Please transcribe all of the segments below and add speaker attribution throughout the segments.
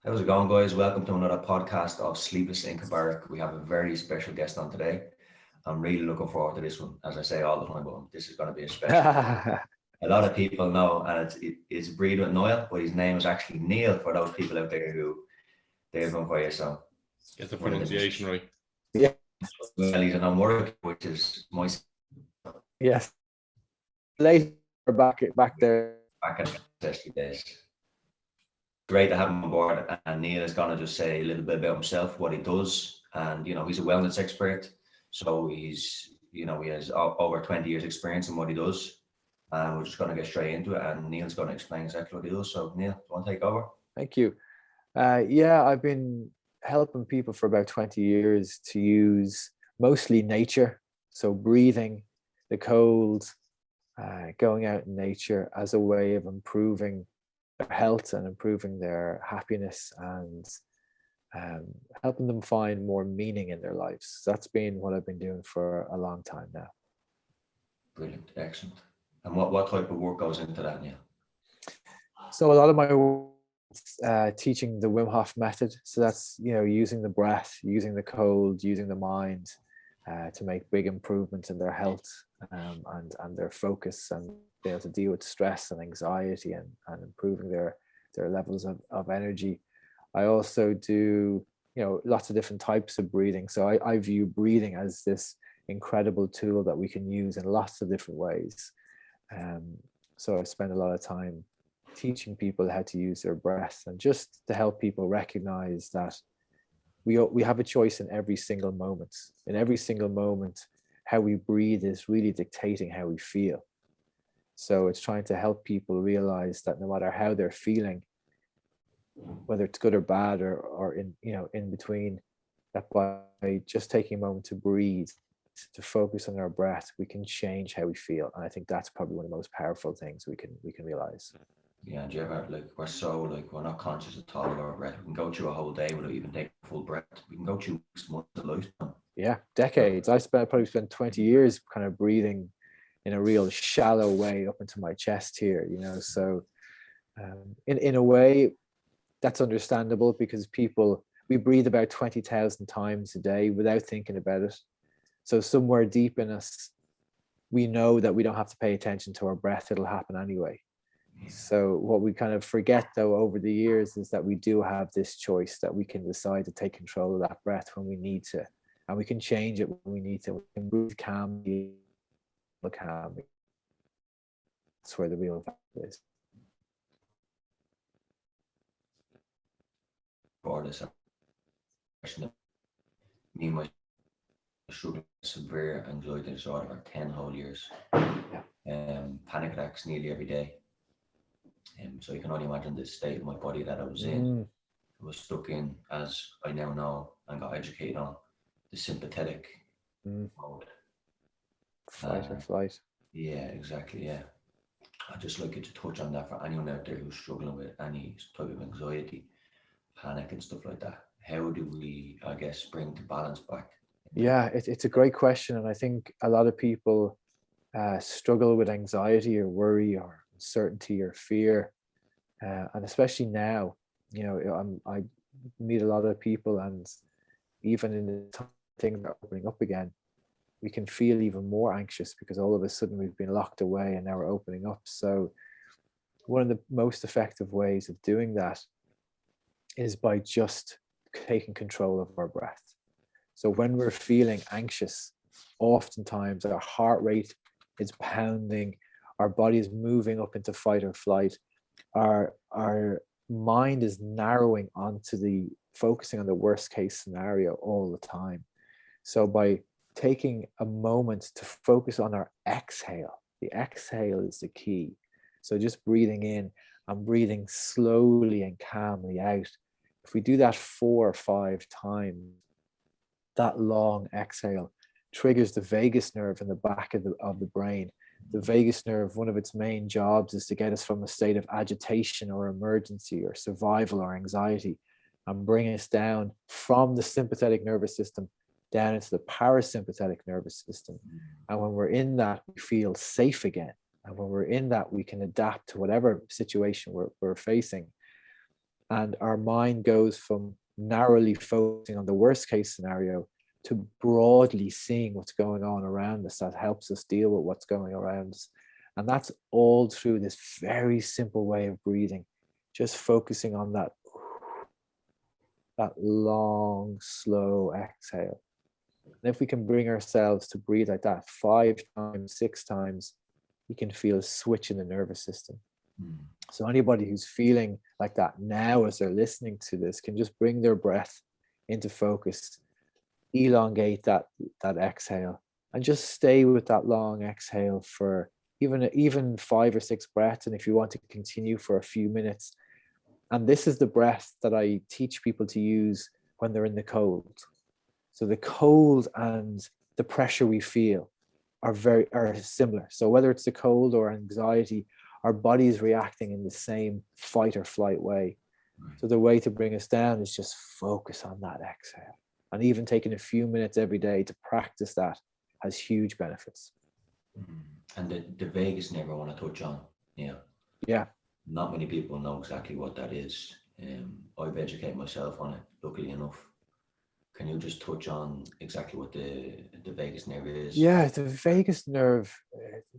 Speaker 1: How's it going, guys? Welcome to another podcast of Sleepless in Cabarruk. We have a very special guest on today. I'm really looking forward to this one. As I say all the time, but this is going to be a special one. A lot of people know, and it's a breed with Niall, but his name is actually Neil for those people out there who they're going for you. So,
Speaker 2: get the pronunciation right.
Speaker 3: Yeah.
Speaker 1: Well, he's an Amuric, which is my
Speaker 3: Yes. Later back there.
Speaker 1: back in the ancestry days. Great to have him on board, and Neil is going to just say a little bit about himself, what he does, and he's a wellness expert. So he has over 20 years experience in what he does, and we're just going to get straight into it. And Neil's going to explain exactly what he does. So Neil, do you want to take over?
Speaker 3: Thank you. Yeah, I've been helping people for about 20 years to use mostly nature, so breathing, the cold, going out in nature as a way of improving their health and improving their happiness and helping them find more meaning in their lives. That's been what I've been doing for a long time now.
Speaker 1: Brilliant, excellent. And what type of work goes into that, Neil?
Speaker 3: So a lot of my work is teaching the Wim Hof method. So that's, using the breath, using the cold, using the mind to make big improvements in their health and their focus, and be able to deal with stress and anxiety and improving their levels of energy. I also do, lots of different types of breathing. So I view breathing as this incredible tool that we can use in lots of different ways. So I spend a lot of time teaching people how to use their breath, and just to help people recognize that we have a choice in every single moment. In every single moment, how we breathe is really dictating how we feel. So it's trying to help people realize that no matter how they're feeling, whether it's good or bad or in between, that by just taking a moment to breathe, to focus on our breath, we can change how we feel. And I think that's probably one of the most powerful things we can realize.
Speaker 1: Yeah, do you ever, we're not conscious at all of our breath. We can go through a whole day without even taking a full breath. We can go through months of lifetime.
Speaker 3: Yeah, decades. I probably spent 20 years kind of breathing in a real shallow way up into my chest here, so in a way that's understandable, because we breathe about 20,000 times a day without thinking about it. So somewhere deep in us, we know that we don't have to pay attention to our breath. It'll happen anyway. So what we kind of forget, though, over the years is that we do have this choice, that we can decide to take control of that breath when we need to, and we can change it when we need to. We can breathe calmly. That's where the real value is.
Speaker 1: For this question, me and my struggle with severe anxiety disorder for 10 whole years. Panic attacks nearly every day. So you can only imagine the state of my body that I was in. I was stuck in, as I now know and got educated on, the sympathetic mode.
Speaker 3: Fight or flight.
Speaker 1: Yeah, exactly. Yeah. I'd just like you to touch on that for anyone out there who's struggling with any type of anxiety, panic and stuff like that. How do we, I guess, bring the balance back?
Speaker 3: Yeah, it's a great question. And I think a lot of people struggle with anxiety or worry or uncertainty or fear. And especially now, I meet a lot of people, and even in the time things are opening up again, we can feel even more anxious because all of a sudden we've been locked away and now we're opening up. So one of the most effective ways of doing that is by just taking control of our breath. So when we're feeling anxious, oftentimes our heart rate is pounding, our body is moving up into fight or flight, our mind is narrowing onto focusing on the worst case scenario all the time. So by taking a moment to focus on our exhale, the exhale is the key. So just breathing in and breathing slowly and calmly out. If we do that 4 or 5 times, that long exhale triggers the vagus nerve in the back of the brain. The vagus nerve, one of its main jobs is to get us from a state of agitation or emergency or survival or anxiety, and bring us down from the sympathetic nervous system down into the parasympathetic nervous system. And when we're in that, we feel safe again. And when we're in that, we can adapt to whatever situation we're facing. And our mind goes from narrowly focusing on the worst case scenario to broadly seeing what's going on around us. That helps us deal with what's going around us. And that's all through this very simple way of breathing, just focusing on that long, slow exhale. And if we can bring ourselves to breathe like that 5 times, 6 times, you can feel a switch in the nervous system. So anybody who's feeling like that now as they're listening to this can just bring their breath into focus, elongate that exhale, and just stay with that long exhale for even 5 or 6 breaths. And if you want to continue for a few minutes, and this is the breath that I teach people to use when they're in the cold. So the cold and the pressure we feel are similar. So whether it's the cold or anxiety, our body is reacting in the same fight or flight way. So the way to bring us down is just focus on that exhale. And even taking a few minutes every day to practice that has huge benefits.
Speaker 1: And the vagus nerve I want to touch on.
Speaker 3: Yeah.
Speaker 1: Not many people know exactly what that is. I've educated myself on it, luckily enough. Can you just touch on exactly what the vagus nerve is?
Speaker 3: Yeah, the vagus nerve,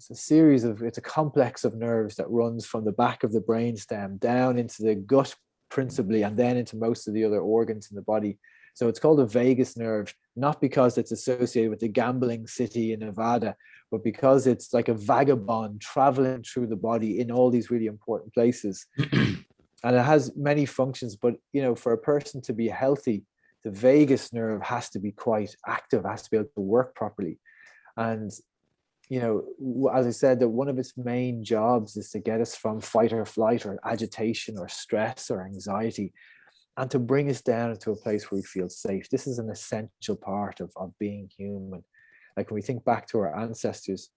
Speaker 3: it's a complex of nerves that runs from the back of the brainstem down into the gut principally, and then into most of the other organs in the body. So it's called a vagus nerve, not because it's associated with the gambling city in Nevada, but because it's like a vagabond traveling through the body in all these really important places. And it has many functions, but for a person to be healthy, the vagus nerve has to be quite active, has to be able to work properly. And, as I said, that one of its main jobs is to get us from fight or flight or agitation or stress or anxiety, and to bring us down into a place where we feel safe. This is an essential part of being human. Like when we think back to our ancestors,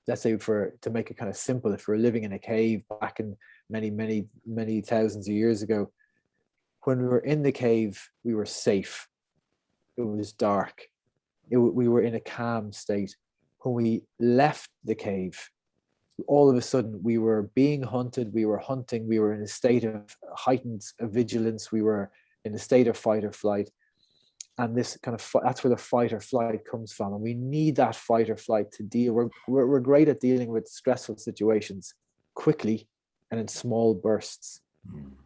Speaker 3: let's say to make it kind of simple, if we're living in a cave back in many thousands of years ago, when we were in the cave, we were safe. It was dark. We were in a calm state. When we left the cave, all of a sudden we were being hunted, we were hunting, we were in a state of heightened vigilance, we were in a state of fight or flight. And this that's where the fight or flight comes from. And we need that fight or flight to deal. We're great at dealing with stressful situations quickly and in small bursts.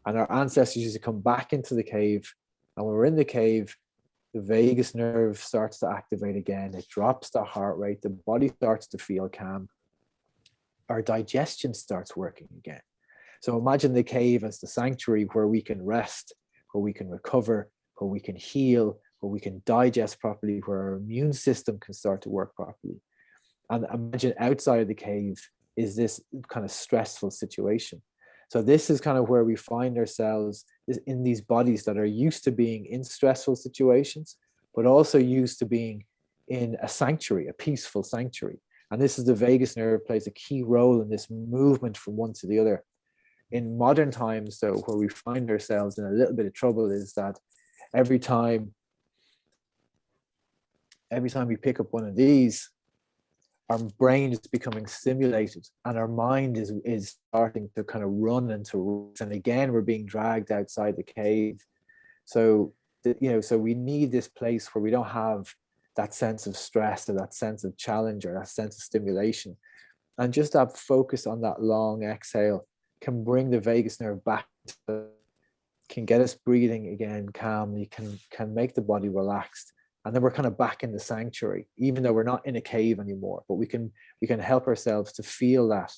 Speaker 3: And our ancestors used to come back into the cave. And when we're in the cave, the vagus nerve starts to activate again. It drops the heart rate. The body starts to feel calm. Our digestion starts working again. So imagine the cave as the sanctuary where we can rest, where we can recover, where we can heal, where we can digest properly, where our immune system can start to work properly. And imagine outside of the cave is this kind of stressful situation. So this is kind of where we find ourselves in these bodies that are used to being in stressful situations, but also used to being in a sanctuary, a peaceful sanctuary. And this is the vagus nerve plays a key role in this movement from one to the other. In modern times, though, where we find ourselves in a little bit of trouble is that every time we pick up one of these, our brain is becoming stimulated and our mind is starting to kind of run into, and again, we're being dragged outside the cave. So, so we need this place where we don't have that sense of stress or that sense of challenge or that sense of stimulation. And just that focus on that long exhale can bring the vagus nerve back, can get us breathing again calmly, can make the body relaxed. And then we're kind of back in the sanctuary, even though we're not in a cave anymore, but we can help ourselves to feel that.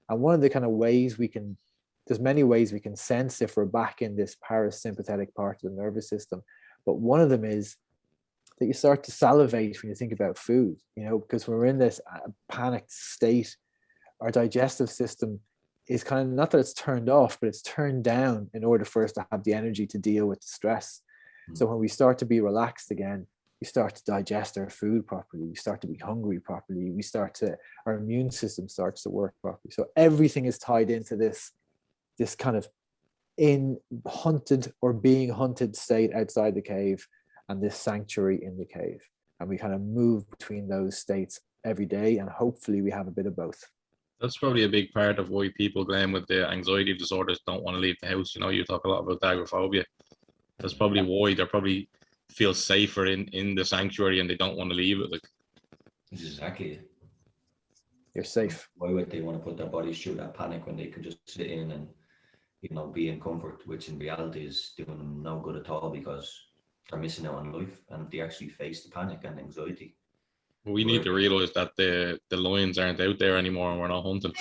Speaker 3: And one of the kind of ways there's many ways we can sense if we're back in this parasympathetic part of the nervous system. But one of them is that you start to salivate when you think about food, because when we're in this panicked state, our digestive system is kind of, not that it's turned off, but it's turned down in order for us to have the energy to deal with the stress. So when we start to be relaxed again, we start to digest our food properly. We start to be hungry properly. Our immune system starts to work properly. So everything is tied into this kind of in hunted or being hunted state outside the cave and this sanctuary in the cave. And we kind of move between those states every day. And hopefully we have a bit of both.
Speaker 2: That's probably a big part of why people, Glenn, with the anxiety disorders don't want to leave the house. You know, you talk a lot about agoraphobia. That's probably why they probably feel safer in the sanctuary and they don't want to leave it. Like,
Speaker 1: This is exactly it.
Speaker 3: You're safe.
Speaker 1: Why would they want to put their bodies through that panic when they could just sit in and, be in comfort, which in reality is doing them no good at all, because they're missing out on life and they actually face the panic and anxiety.
Speaker 2: we need to realize that the lions aren't out there anymore and we're not hunting.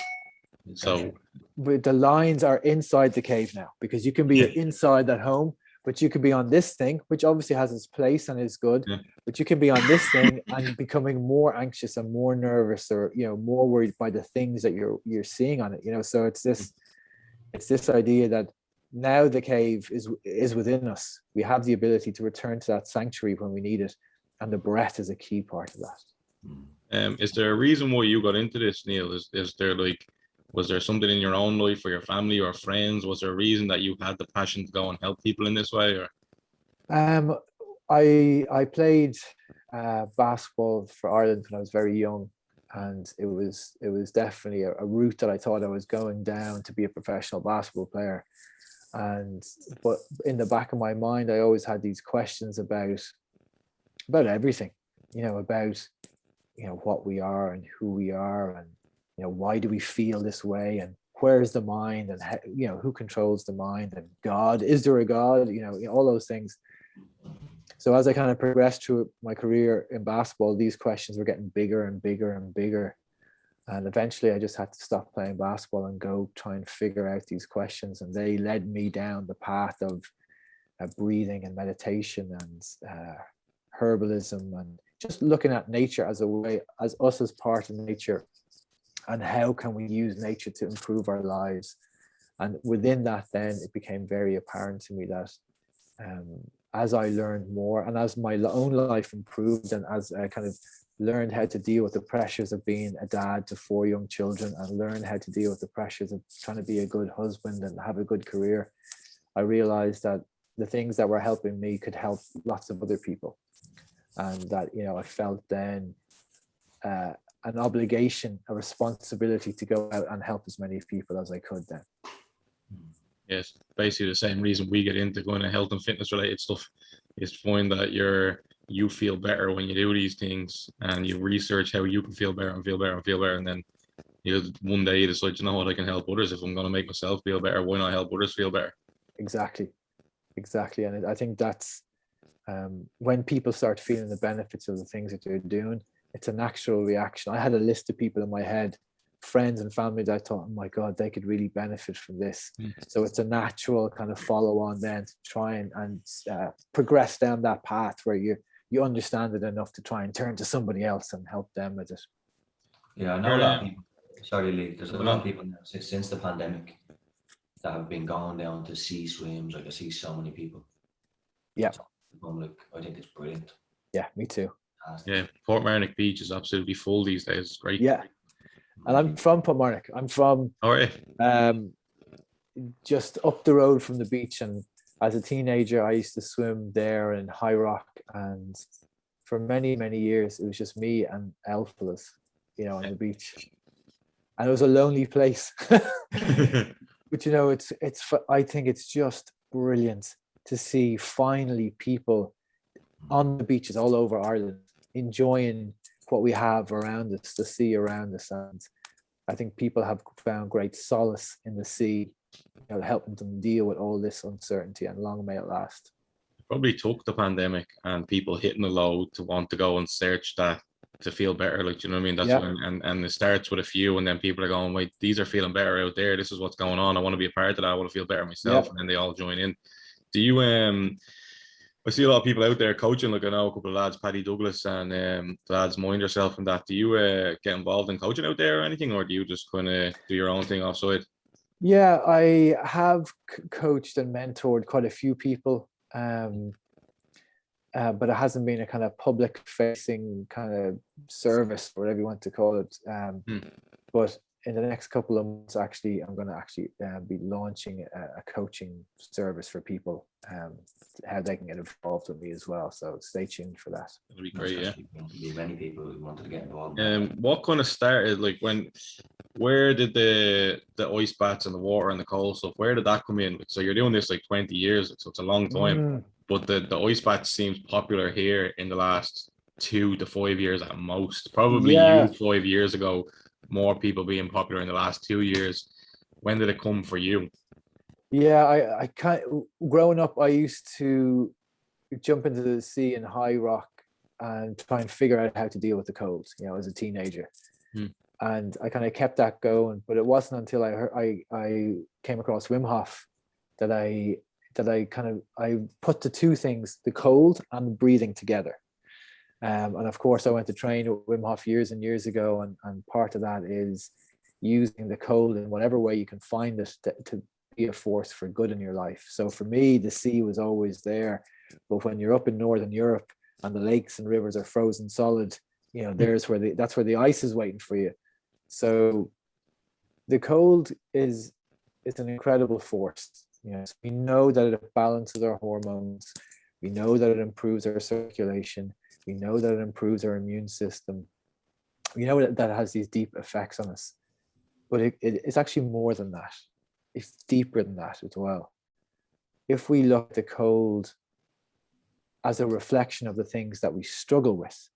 Speaker 2: So
Speaker 3: But the lines are inside the cave now, because you can be inside at home, but you can be on this thing, which obviously has its place and is good.
Speaker 2: Yeah.
Speaker 3: But you can be on this thing and becoming more anxious and more nervous, or more worried by the things that you're seeing on it. So it's this idea that now the cave is within us. We have the ability to return to that sanctuary when we need it, and the breath is a key part of that.
Speaker 2: Is there a reason why you got into this, Neil? Is there was there something in your own life or your family or friends? Was there a reason that you had the passion to go and help people in this way? Or
Speaker 3: I played basketball for Ireland when I was very young, and it was definitely a route that I thought I was going down to be a professional basketball player. But in the back of my mind, I always had these questions about everything, about what we are and who we are, and why do we feel this way, and where's the mind, and how, who controls the mind, and God, is there a God, all those things. So as I kind of progressed through my career in basketball, these questions were getting bigger and bigger and bigger. And eventually I just had to stop playing basketball and go try and figure out these questions. And they led me down the path of breathing and meditation and herbalism, and just looking at nature as a way, as us as part of nature, and how can we use nature to improve our lives. And within that, then it became very apparent to me that as I learned more, and as my own life improved, and as I kind of learned how to deal with the pressures of being a dad to 4 young children, and learned how to deal with the pressures of trying to be a good husband and have a good career, I realized that the things that were helping me could help lots of other people. And that, I felt then an obligation, a responsibility to go out and help as many people as I could then.
Speaker 2: Yes, basically the same reason we get into going to health and fitness related stuff is to find that you feel better when you do these things, and you research how you can feel better and feel better and feel better, and then one day you decide, what, I can help others. If I'm going to make myself feel better, why not help others feel better?
Speaker 3: Exactly. And I think that's when people start feeling the benefits of the things that they're doing, it's a natural reaction. I had a list of people in my head, friends and family, that I thought, oh my God, they could really benefit from this. So it's a natural kind of follow on then to try and progress down that path where you understand it enough to try and turn to somebody else and help them with it.
Speaker 1: Yeah, I know a lot of people. Sorry, Lee. There's a lot of people now since the pandemic that have been going down to sea swims. Like, I see so many people.
Speaker 3: Yeah.
Speaker 1: I think it's brilliant.
Speaker 3: Yeah, me too.
Speaker 2: Yeah, Portmarnock Beach is absolutely full these days. It's great.
Speaker 3: Yeah. And I'm from Portmarnock. I'm from just up the road from the beach. And as a teenager, I used to swim there in High Rock. And for many, many years, it was just me and elf-fellas, on the beach. And it was a lonely place. But, I think it's just brilliant to see finally people on the beaches all over Ireland enjoying what we have around us, the sea around us. And I think people have found great solace in the sea, helping them deal with all this uncertainty, and long may it last.
Speaker 2: It probably took the pandemic and people hitting the low to want to go and search that to feel better. Like, you know what I mean? That's when, and it starts with a few, and then people are going, wait, these are feeling better out there. This is what's going on. I want to be a part of that. I want to feel better myself. And then they all join in. Do you, I see a lot of people out there coaching, like I know a couple of lads, Paddy Douglas and the lads Mind Yourself and that. Do you get involved in coaching out there or anything, or do you just kind of do your own thing offside?
Speaker 3: Yeah, I have coached and mentored quite a few people, but it hasn't been a kind of public facing kind of service, whatever you want to call it. But in the next couple of months, actually, I'm going to actually be launching a coaching service for people, how they can get involved with me as well. So stay tuned for that.
Speaker 2: That'd be great. Yeah.
Speaker 1: Be many people who wanted to get involved.
Speaker 2: What kind of started, like, where did the ice baths and the water and the cold stuff, where did that come in? So you're doing this like 20 years, so it's a long time. But the ice bath seems popular here in the last 2 to 5 years at most. Probably you 5 years ago, more people being popular in the last 2 years. When did it come for you?
Speaker 3: Yeah, I growing up, I used to jump into the sea in high rock and try and figure out how to deal with the cold, you know, as a teenager. And I kind of kept that going, but it wasn't until I came across Wim Hof that I put the two things, the cold and the breathing, together. And of course, I went to train with Wim Hof years and years ago, and part of that is using the cold in whatever way you can find it to be a force for good in your life. So for me, the sea was always there, but when you're up in Northern Europe and the lakes and rivers are frozen solid, you know, that's where the ice is waiting for you. So the cold is an incredible force. You know, so we know that it balances our hormones. We know that it improves our circulation. We know that it improves our immune system. We know that it has these deep effects on us, but it's actually more than that. It's deeper than that as well. If we look at the cold as a reflection of the things that we struggle with,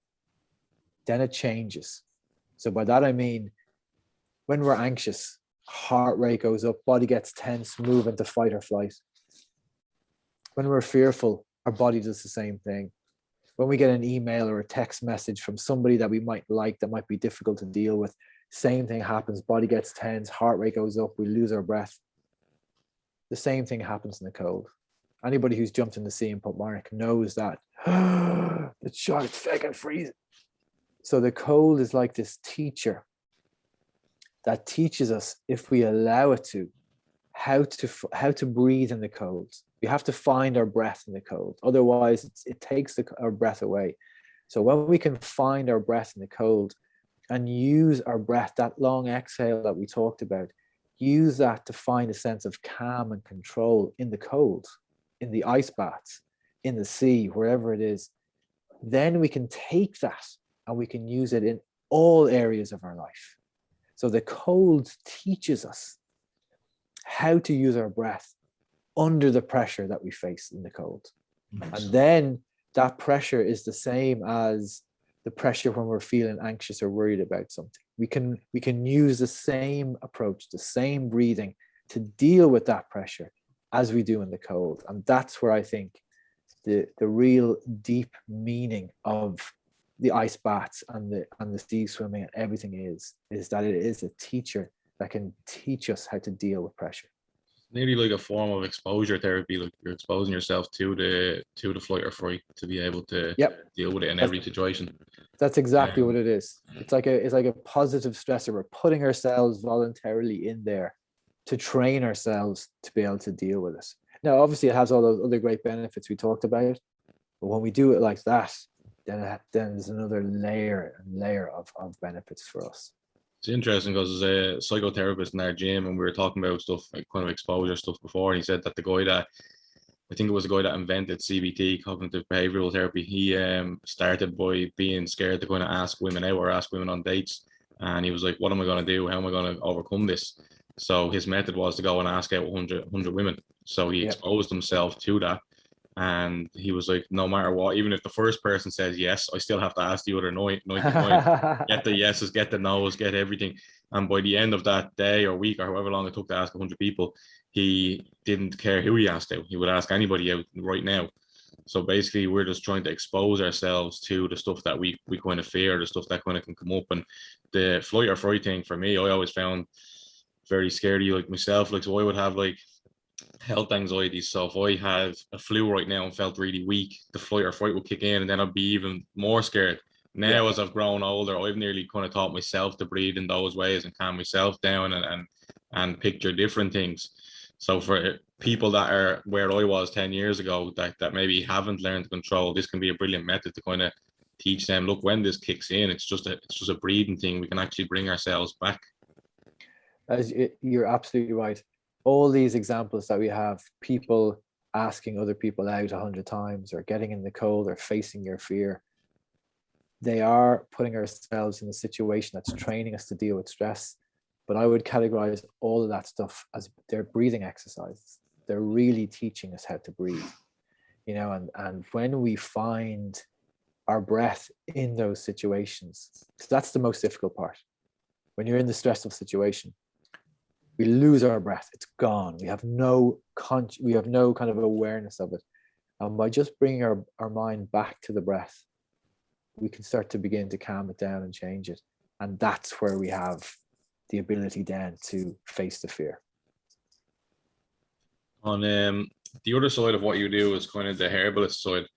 Speaker 3: then it changes. So by that I mean, when we're anxious, heart rate goes up, body gets tense, move into fight or flight. When we're fearful, our body does the same thing. When we get an email or a text message from somebody that we might like that might be difficult to deal with, same thing happens, body gets tense, heart rate goes up, we lose our breath. The same thing happens in the cold. Anybody who's jumped in the sea and put Mark knows that. The shark's fucking freezing. So the cold is like this teacher that teaches us, if we allow it to, how to breathe in the cold. We have to find our breath in the cold. Otherwise, it takes our breath away. So when we can find our breath in the cold and use our breath, that long exhale that we talked about, use that to find a sense of calm and control in the cold, in the ice baths, in the sea, wherever it is, then we can take that and we can use it in all areas of our life. So the cold teaches us how to use our breath under the pressure that we face in the cold. And then that pressure is the same as the pressure when we're feeling anxious or worried about something. We can use the same approach, the same breathing to deal with that pressure as we do in the cold. And that's where I think the real deep meaning of the ice baths and the sea swimming and everything is that it is a teacher that can teach us how to deal with pressure.
Speaker 2: Nearly like a form of exposure therapy, like you're exposing yourself to the flight or fright to be able to deal with it in every situation. That's
Speaker 3: exactly what it is. It's like a positive stressor. We're putting ourselves voluntarily in there to train ourselves to be able to deal with it. Now, obviously, it has all those other great benefits we talked about, but when we do it like that, then there's another layer of benefits for us.
Speaker 2: It's interesting because there's a psychotherapist in our gym, and we were talking about stuff like kind of exposure stuff before, and he said that the guy that, I think it was the guy that invented CBT, cognitive behavioral therapy, he started by being scared to kind of ask women out or ask women on dates, and he was like, what am I going to do? How am I going to overcome this? So his method was to go and ask out 100 women. So he exposed himself to that. And he was like, no matter what, even if the first person says yes, I still have to ask the other 99, get the yeses, get the no's, get everything. And by the end of that day or week or however long it took to ask 100 people, he didn't care who he asked out. He would ask anybody out right now. So basically, we're just trying to expose ourselves to the stuff that we kind of fear, the stuff that kind of can come up. And the flight or fright thing for me, I always found very scary, like myself. Like, so I would have like health anxiety. So if I had a flu right now and felt really weak, the flight or fright would kick in, and then I'd be even more scared. Now, as I've grown older, I've nearly kind of taught myself to breathe in those ways and calm myself down and picture different things. So for people that are where I was 10 years ago, that maybe haven't learned to control, this can be a brilliant method to kind of teach them, look, when this kicks in, it's just a breathing thing. We can actually bring ourselves back.
Speaker 3: You're absolutely right. All these examples that we have, people asking other people out 100 times, or getting in the cold, or facing your fear, they are putting ourselves in a situation that's training us to deal with stress. But I would categorize all of that stuff as they're breathing exercises. They're really teaching us how to breathe, and when we find our breath in those situations, because that's the most difficult part. When you're in the stressful situation, we lose our breath. It's gone. We have no kind of awareness of it. And by just bringing our mind back to the breath, we can start to begin to calm it down and change it. And that's where we have the ability then to face the fear.
Speaker 2: On the other side of what you do is kind of the herbalist side.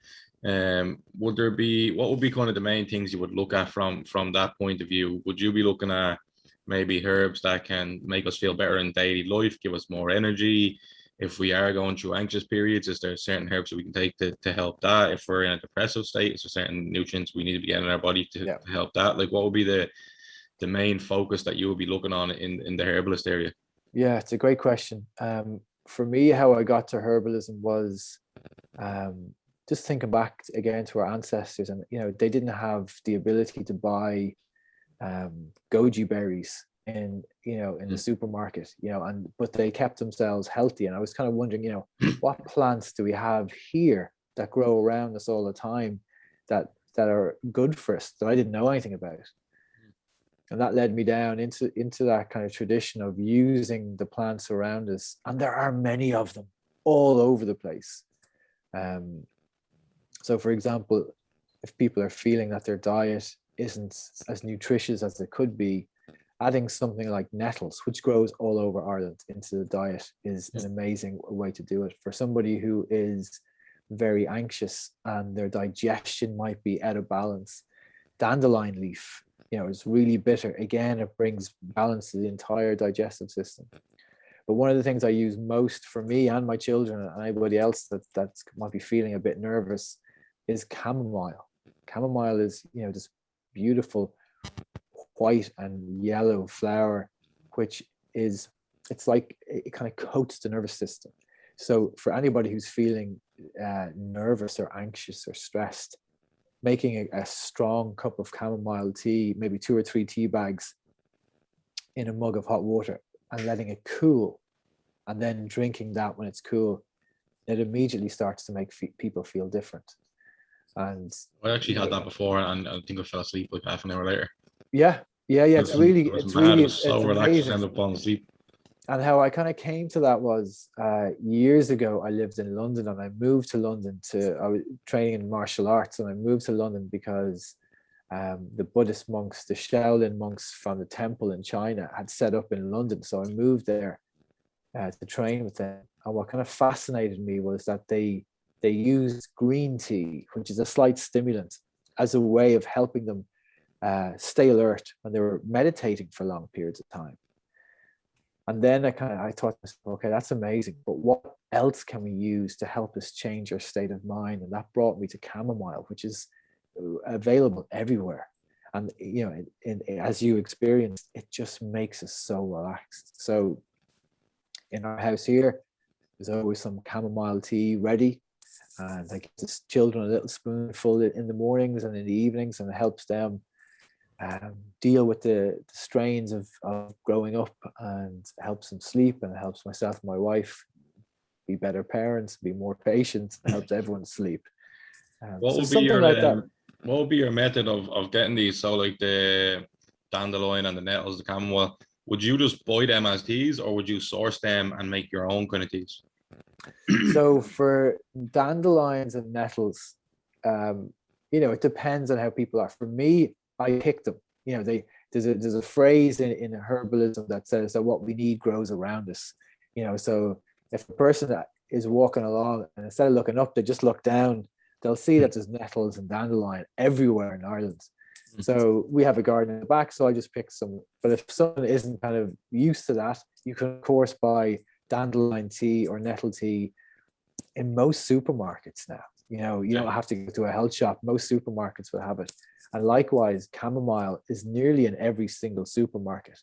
Speaker 2: What would be kind of the main things you would look at from that point of view? Would you be looking at maybe herbs that can make us feel better in daily life, give us more energy? If we are going through anxious periods, is there certain herbs that we can take to help that? If we're in a depressive state, is there certain nutrients we need to be getting in our body to help that? Like, what would be the main focus that you would be looking on in the herbalist area?
Speaker 3: Yeah, it's a great question. For me, how I got to herbalism was just thinking back again to our ancestors, and they didn't have the ability to buy goji berries in the supermarket, but they kept themselves healthy. And I was kind of wondering, what plants do we have here that grow around us all the time that are good for us, that I didn't know anything about? And that led me down into that kind of tradition of using the plants around us. And there are many of them all over the place. So for example, if people are feeling that their diet isn't as nutritious as it could be, adding something like nettles, which grows all over Ireland, into the diet is an amazing way to do it. For somebody who is very anxious and their digestion might be out of balance, dandelion leaf, it's really bitter. Again, it brings balance to the entire digestive system. But one of the things I use most for me and my children and anybody else that might be feeling a bit nervous is chamomile. Chamomile is, this beautiful white and yellow flower, which it's like it kind of coats the nervous system. So for anybody who's feeling nervous or anxious or stressed, making a strong cup of chamomile tea, maybe 2 or 3 tea bags in a mug of hot water, and letting it cool, and then drinking that when it's cool, it immediately starts to make people feel different. And
Speaker 2: I actually had that before, and I think I fell asleep like half an hour later.
Speaker 3: Yeah. It's
Speaker 2: so relaxed to end up falling asleep.
Speaker 3: And how I kind of came to that was years ago, I lived in London, and I moved to London I was training in martial arts, and I moved to London because the Buddhist monks, the Shaolin monks from the temple in China, had set up in London. So I moved there to train with them. And what kind of fascinated me was that they used green tea, which is a slight stimulant, as a way of helping them stay alert when they were meditating for long periods of time. And then I thought, okay, that's amazing, but what else can we use to help us change our state of mind? And that brought me to chamomile, which is available everywhere. And as you experienced, it just makes us so relaxed. So in our house here, there's always some chamomile tea ready, and I give the children a little spoonful in the mornings and in the evenings, and it helps them deal with the strains of growing up, and helps them sleep, and it helps myself and my wife be better parents, be more patient, and helps everyone sleep.
Speaker 2: What would be your method of getting these? So like the dandelion and the nettles, the chamomile, would you just buy them as teas, or would you source them and make your own kind of teas?
Speaker 3: So for dandelions and nettles, it depends on how people are. For me, I pick them. There's a phrase in herbalism that says that what we need grows around us. So if a person that is walking along, and instead of looking up, they just look down, they'll see that there's nettles and dandelion everywhere in Ireland. So we have a garden in the back, so I just pick some. But if someone isn't kind of used to that, you can of course buy dandelion tea or nettle tea in most supermarkets now. You don't have to go to a health shop. Most supermarkets will have it. And likewise, chamomile is nearly in every single supermarket.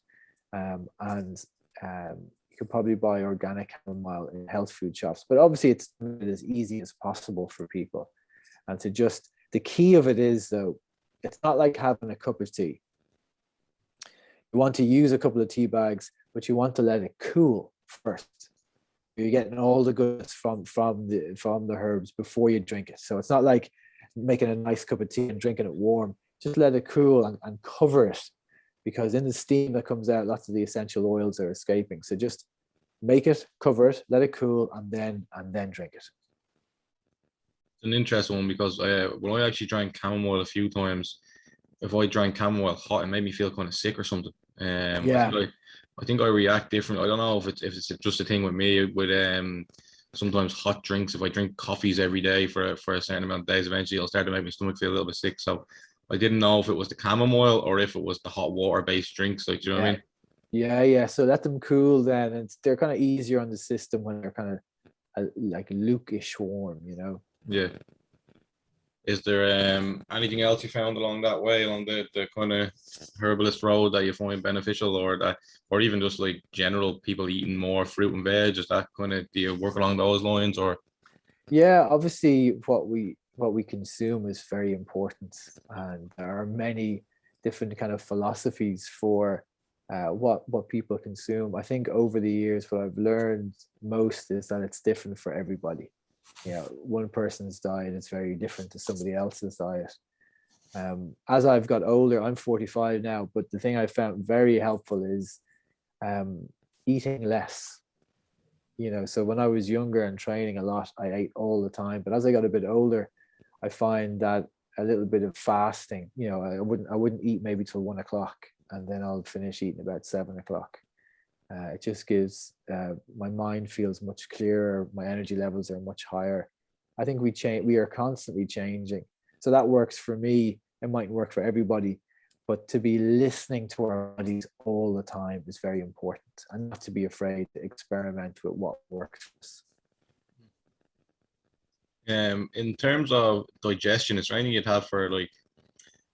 Speaker 3: And you could probably buy organic chamomile in health food shops, but obviously it's made as easy as possible for people. And to just, the key of it is though, it's not like having a cup of tea. You want to use a couple of tea bags, but you want to let it cool first. You're getting all the goods from the herbs before you drink it. So it's not like making a nice cup of tea and drinking it warm. Just let it cool and cover it, because in the steam that comes out, lots of the essential oils are escaping. So just make it, cover it, let it cool, and then drink it.
Speaker 2: It's an interesting one, because when I actually drank chamomile a few times, if I drank chamomile hot, it made me feel kind of sick or something.
Speaker 3: Yeah.
Speaker 2: I think I react different. I don't know if it's just a thing with me with sometimes hot drinks. If I drink coffees every day for a certain amount of days, eventually it'll start to make my stomach feel a little bit sick. So I didn't know if it was the chamomile or if it was the hot water based drinks. Like, do you know what I mean?
Speaker 3: Yeah. So let them cool then, and they're kind of easier on the system when they're kind of like luke-ish warm, you know.
Speaker 2: Yeah. Is there anything else you found along that way, along the kind of herbalist road, that you find beneficial, or even just like general people eating more fruit and veg? Is that kind of, do you work along those lines, or?
Speaker 3: Yeah, obviously what we consume is very important, and there are many different kind of philosophies for what people consume. I think over the years, what I've learned most is that it's different for everybody. You know, one person's diet is very different to somebody else's diet. As I've got older, I'm 45 now, but the thing I found very helpful is eating less. You know, so when I was younger and training a lot, I ate all the time. But as I got a bit older, I find that a little bit of fasting, you know, I wouldn't eat maybe till 1 o'clock, and then I'll finish eating about 7 o'clock. It just gives my mind feels much clearer. My energy levels are much higher. I think we are constantly changing. So that works for me. It mightn't work for everybody, but to be listening to our bodies all the time is very important, and not to be afraid to experiment with what works for us.
Speaker 2: In terms of digestion, is there anything you'd have for, like,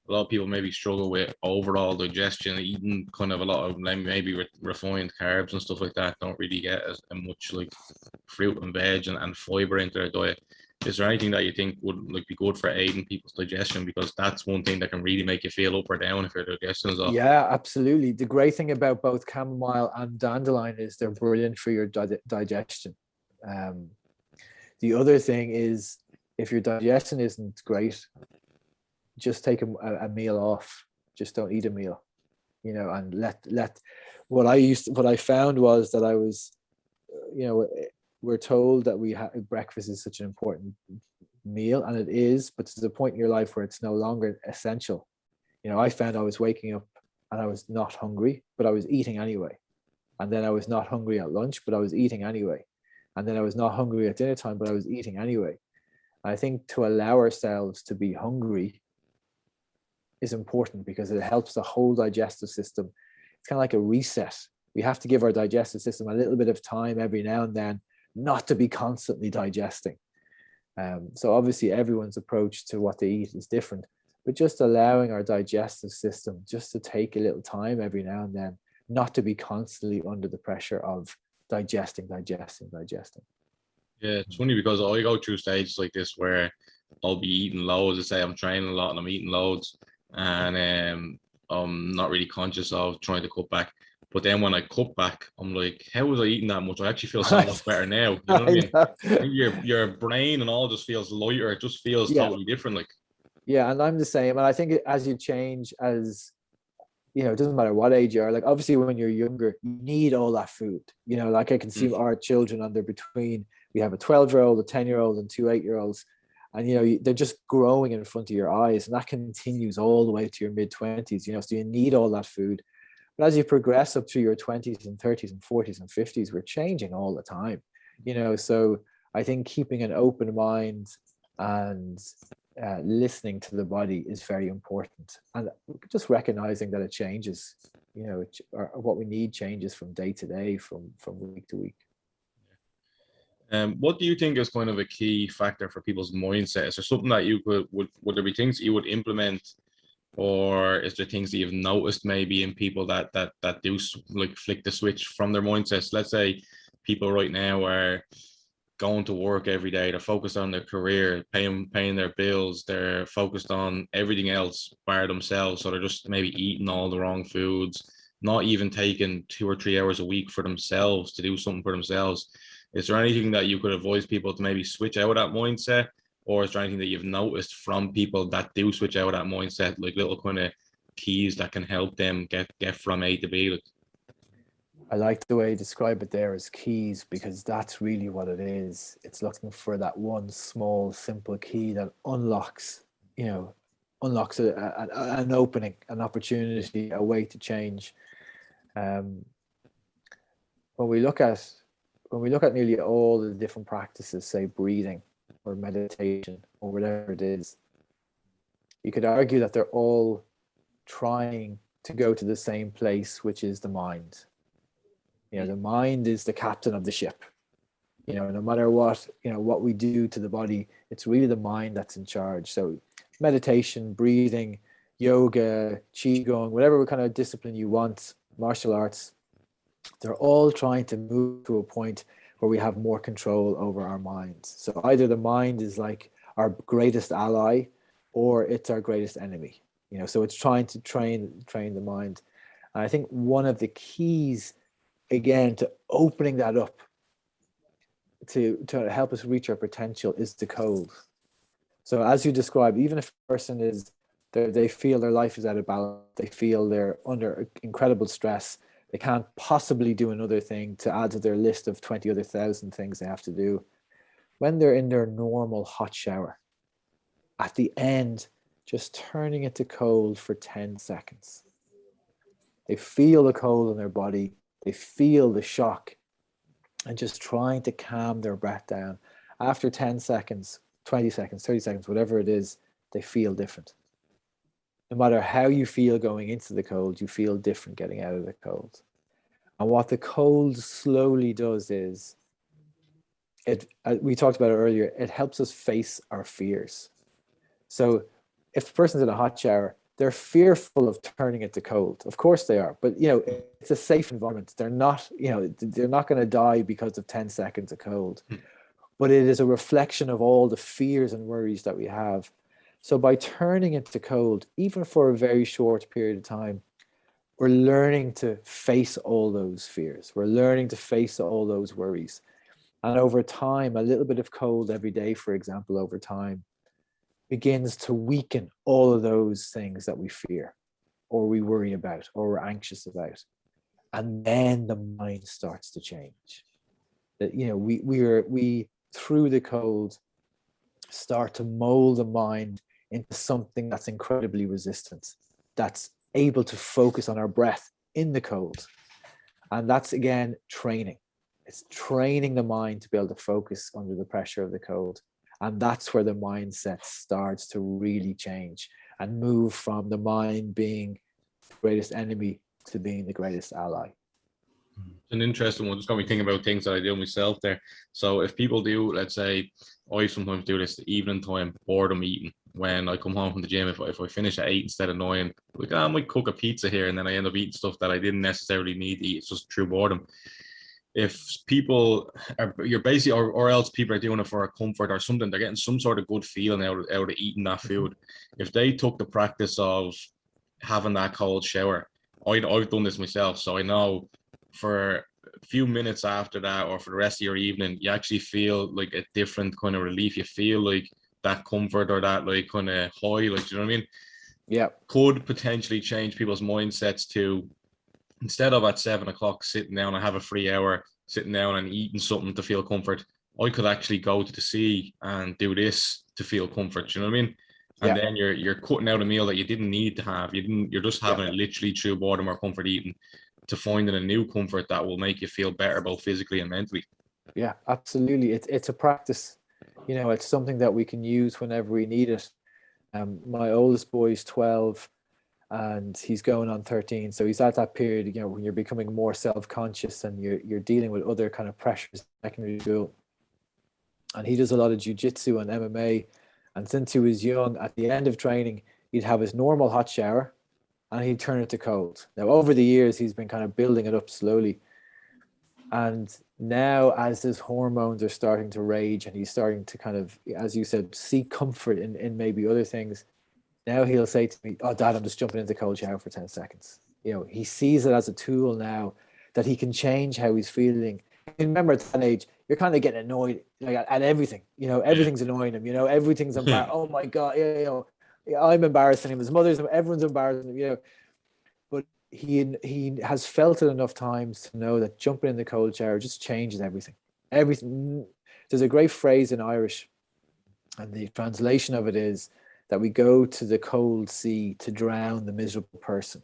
Speaker 2: a lot of people maybe struggle with overall digestion, eating kind of a lot of maybe refined carbs and stuff like that, don't really get as much like fruit and veg and fiber into their diet. Is there anything that you think would like be good for aiding people's digestion? Because that's one thing that can really make you feel up or down if your digestion is off.
Speaker 3: Yeah, absolutely. The great thing about both chamomile and dandelion is they're brilliant for your digestion. The other thing is, if your digestion isn't great, just take a meal off. Just don't eat a meal, you know, and let what I found was that I was, you know, we're told that breakfast is such an important meal, and it is, but to the point in your life where it's no longer essential. You know, I found I was waking up and I was not hungry, but I was eating anyway. And then I was not hungry at lunch, but I was eating anyway. And then I was not hungry at dinner time, but I was eating anyway. I think to allow ourselves to be hungry is important, because it helps the whole digestive system. It's kind of like a reset. We have to give our digestive system a little bit of time every now and then, not to be constantly digesting. So obviously everyone's approach to what they eat is different, but just allowing our digestive system just to take a little time every now and then, not to be constantly under the pressure of digesting.
Speaker 2: Yeah, it's funny because I go through stages like this where I'll be eating loads. I say I'm training a lot and I'm eating loads, and I'm not really conscious of trying to cut back. But then when I cut back, I'm like, how was I eating that much? I actually feel so much better now. You know what I mean? I think your brain and all just feels lighter. It just feels totally different. Like,
Speaker 3: yeah, and I'm the same. And I think as you change, as you know, it doesn't matter what age you are. Like, obviously when you're younger, you need all that food. You know, like I can see our children, and they're between, we have a 12-year-old, a 10-year-old, and 2 8-year-olds. And, you know, they're just growing in front of your eyes, and that continues all the way to your mid-20s, you know, so you need all that food. But as you progress up through your 20s and 30s and 40s and 50s, we're changing all the time, you know. So I think keeping an open mind and listening to the body is very important, and just recognizing that it changes, you know, what we need changes from day to day, from week to week.
Speaker 2: What do you think is kind of a key factor for people's mindset? Is there something that you would there be things that you would implement or is there things that you've noticed maybe in people that do like flick the switch from their mindsets? Let's say people right now are going to work every day, they're focused on their career, paying their bills, they're focused on everything else bar themselves, so they're just maybe eating all the wrong foods, not even taking 2 or 3 hours a week for themselves to do something for themselves. Is there anything that you could advise people to maybe switch out of that mindset, or is there anything that you've noticed from people that do switch out of that mindset, like little kind of keys that can help them get from A to B? Like,
Speaker 3: I like the way you describe it there as keys, because that's really what it is. It's looking for that one small, simple key that unlocks, unlocks an opening, an opportunity, a way to change. Um, when we look at nearly all the different practices, say breathing or meditation or whatever it is, you could argue that they're all trying to go to the same place, which is the mind. The mind is the captain of the ship. No matter what we do to the body, it's really the mind that's in charge. So meditation, breathing, yoga, qigong, whatever kind of discipline you want, martial arts, they're all trying to move to a point where we have more control over our minds. So either the mind is like our greatest ally, or it's our greatest enemy. So it's trying to train the mind. And I think one of the keys, again, to opening that up to help us reach our potential is the cold. So as you described, even if a person they feel their life is out of balance, they feel they're under incredible stress, they can't possibly do another thing to add to their list of 20 other thousand things they have to do. When they're in their normal hot shower, at the end, just turning it to cold for 10 seconds. They feel the cold in their body, they feel the shock, and just trying to calm their breath down. After 10 seconds, 20 seconds, 30 seconds, whatever it is, they feel different. No matter how you feel going into the cold, you feel different getting out of the cold. And what the cold slowly does is, we talked about it earlier, it helps us face our fears. So if a person's in a hot shower, they're fearful of turning it to cold. Of course they are, but it's a safe environment. They're not going to die because of 10 seconds of cold. But it is a reflection of all the fears and worries that we have. So by turning it to cold, even for a very short period of time, we're learning to face all those fears. We're learning to face all those worries. And over time, a little bit of cold every day, for example, over time, begins to weaken all of those things that we fear or we worry about or we're anxious about. And then the mind starts to change. That, we through the cold start to mold the mind into something that's incredibly resistant, that's able to focus on our breath in the cold. And that's, again, training. It's training the mind to be able to focus under the pressure of the cold. And that's where the mindset starts to really change and move from the mind being the greatest enemy to being the greatest ally.
Speaker 2: An interesting one. Just got me thinking about things that I do myself there. So if people do, let's say, I sometimes do this evening time boredom eating. When I come home from the gym, if I finish at 8 instead of 9, like, I might cook a pizza here, and then I end up eating stuff that I didn't necessarily need to eat. It's just true boredom. If people are, you're basically, or else people are doing it for a comfort or something, they're getting some sort of good feeling out of eating that food. If they took the practice of having that cold shower, I've done this myself, so I know for a few minutes after that, or for the rest of your evening, you actually feel like a different kind of relief. You feel like that comfort or that like kind of high, like, do you know what I mean?
Speaker 3: Yeah.
Speaker 2: Could potentially change people's mindsets to, instead of at 7 o'clock sitting down and have a free hour, sitting down and eating something to feel comfort, I could actually go to the sea and do this to feel comfort. You know what I mean? And then you're cutting out a meal that you didn't need to have. You're just having it literally through boredom or comfort eating, to finding a new comfort that will make you feel better both physically and mentally.
Speaker 3: Yeah, absolutely. It's a practice. It's something that we can use whenever we need it. My oldest boy is 12 and he's going on 13. So he's at that period, when you're becoming more self-conscious and you're dealing with other kind of pressures in secondary school. And he does a lot of jiu-jitsu and MMA. And since he was young, at the end of training, he'd have his normal hot shower and he'd turn it to cold. Now, over the years, he's been kind of building it up slowly. And now, as his hormones are starting to rage and he's starting to kind of, as you said, seek comfort in maybe other things, now he'll say to me, "Oh, Dad, I'm just jumping into the cold shower for 10 seconds." You know, he sees it as a tool now that he can change how he's feeling. And remember, at that age, you're kind of getting annoyed like at everything. You know, everything's annoying him. You know, everything's embarrassing. Oh my God, you know, I'm embarrassing him. His mother's, everyone's embarrassing him. You know, but he has felt it enough times to know that jumping in the cold shower just changes everything. Everything. There's a great phrase in Irish, and the translation of it is that we go to the cold sea to drown the miserable person.